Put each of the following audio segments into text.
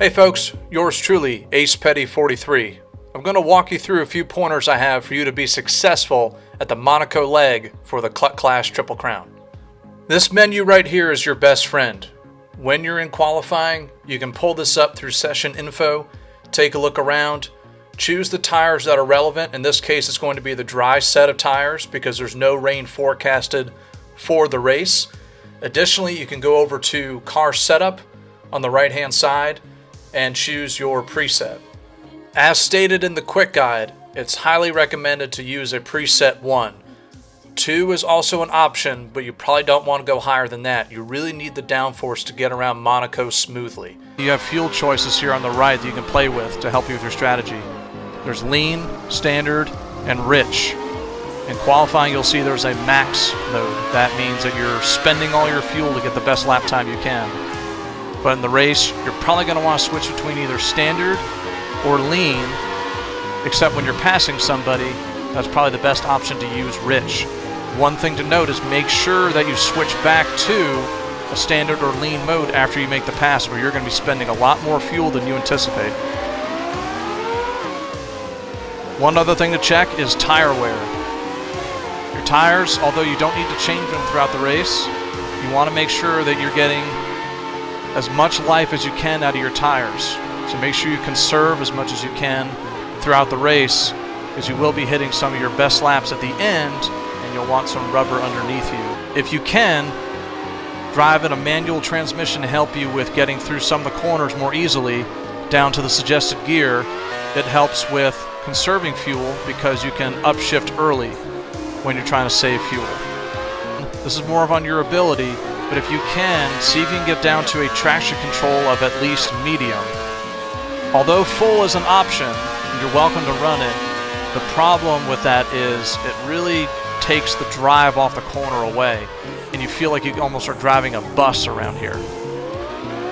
Hey folks, yours truly, Ace Petty 43. I'm going to walk you through a few pointers I have for you to be successful at the Monaco leg for the Cluck Class Triple Crown. This menu right here is your best friend. When you're in qualifying, you can pull this up through session info, take a look around, choose the tires that are relevant. In this case, it's going to be the dry set of tires because there's no rain forecasted for the race. Additionally, you can go over to car setup on the right hand side and choose your preset. As stated in the quick guide, it's highly recommended to use a preset 1. 2 is also an option, but you probably don't want to go higher than that. You really need the downforce to get around Monaco smoothly. You have fuel choices here on the right that you can play with to help you with your strategy. There's lean, standard, and rich. In qualifying, you'll see there's a max mode. That means that you're spending all your fuel to get the best lap time you can. But in the race, you're probably going to want to switch between either standard or lean, except when you're passing somebody, that's probably the best option to use rich. One thing to note is make sure that you switch back to a standard or lean mode after you make the pass, where you're going to be spending a lot more fuel than you anticipate. One other thing to check is tire wear. Your tires, although you don't need to change them throughout the race, you want to make sure that you're getting as much life as you can out of your tires. So make sure you conserve as much as you can throughout the race, because you will be hitting some of your best laps at the end and you'll want some rubber underneath you. If you can, drive in a manual transmission to help you with getting through some of the corners more easily down to the suggested gear. It helps with conserving fuel because you can upshift early when you're trying to save fuel. This is more of on your ability, but if you can, see if you can get down to a traction control of at least medium. Although full is an option, you're welcome to run it. The problem with that is it really takes the drive off the corner away, and you feel like you almost are driving a bus around here.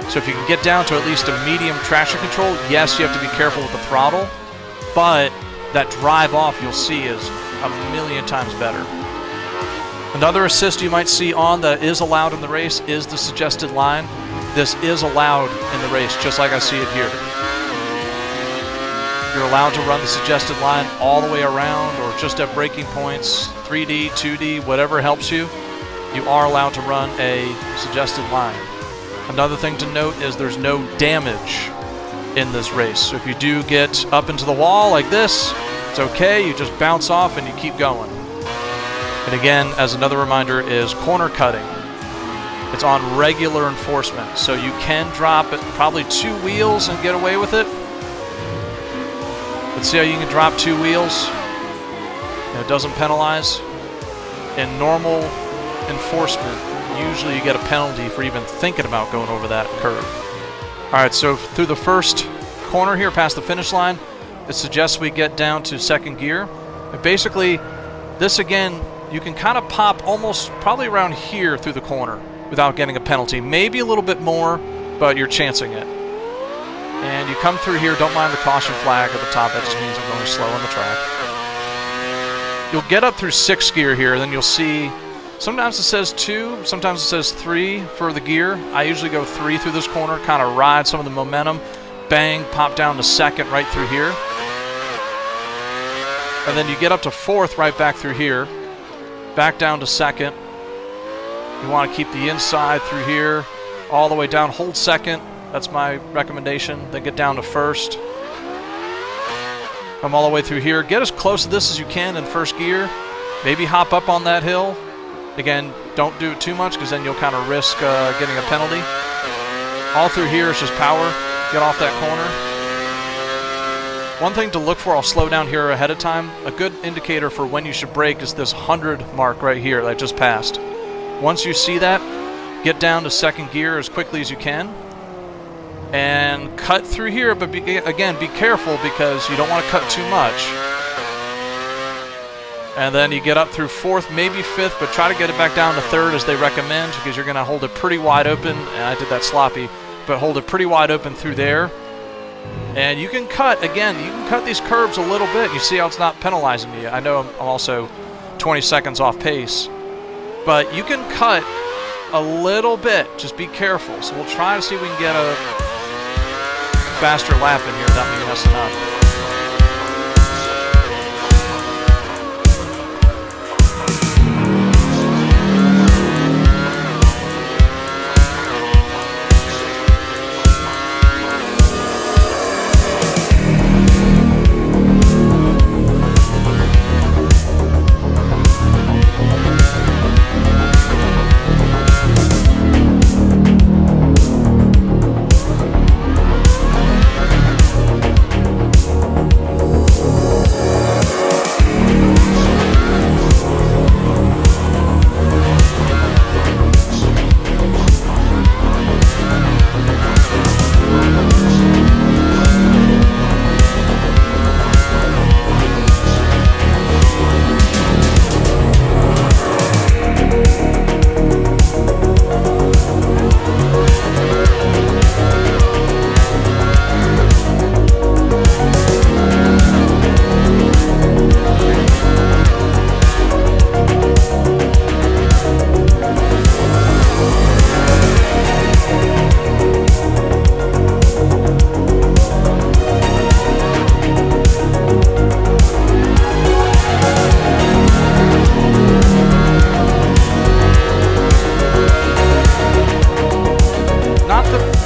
So if you can get down to at least a medium traction control, yes, you have to be careful with the throttle, but that drive off you'll see is a million times better. Another assist you might see on that is allowed in the race is the suggested line. This is allowed in the race, just like I see it here. You're allowed to run the suggested line all the way around or just at braking points, 3D, 2D, whatever helps you. You are allowed to run a suggested line. Another thing to note is there's no damage in this race. So if you do get up into the wall like this, it's okay, you just bounce off and you keep going. And again, as another reminder, is corner cutting. It's on regular enforcement, so you can drop it probably 2 wheels and get away with it. Let's see how you can drop 2 wheels and it doesn't penalize. In normal enforcement, usually you get a penalty for even thinking about going over that curve. Alright, so through the first corner here past the finish line, it suggests we get down to second gear. And basically, this again, you can kind of pop almost probably around here through the corner without getting a penalty. Maybe a little bit more, but you're chancing it. And you come through here, don't mind the caution flag at the top, that just means I'm going slow on the track. You'll get up through 6th gear here, and then you'll see sometimes it says 2, sometimes it says 3 for the gear. I usually go 3 through this corner, kind of ride some of the momentum, bang, pop down to 2nd right through here. And then you get up to 4th right back through here, back down to 2nd. You want to keep the inside through here, all the way down, hold 2nd. That's my recommendation. Then get down to 1st. Come all the way through here. Get as close to this as you can in 1st gear. Maybe hop up on that hill. Again, don't do it too much because then you'll kind of risk getting a penalty. All through here is just power. Get off that corner. One thing to look for, I'll slow down here ahead of time. A good indicator for when you should brake is this 100 mark right here that I just passed. Once you see that, get down to 2nd gear as quickly as you can. And cut through here, but again, be careful because you don't want to cut too much. And then you get up through 4th, maybe 5th, but try to get it back down to 3rd as they recommend, because you're going to hold it pretty wide open. And I did that sloppy, but hold it pretty wide open through there. And you can cut, again, you can cut these curbs a little bit. You see how it's not penalizing you. I know I'm also 20 seconds off pace, but you can cut a little bit. Just be careful. So we'll try to see if we can get faster lap in here without me messing up.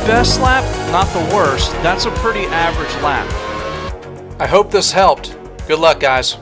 Best lap, not the worst. That's a pretty average lap. I hope this helped. Good luck, guys.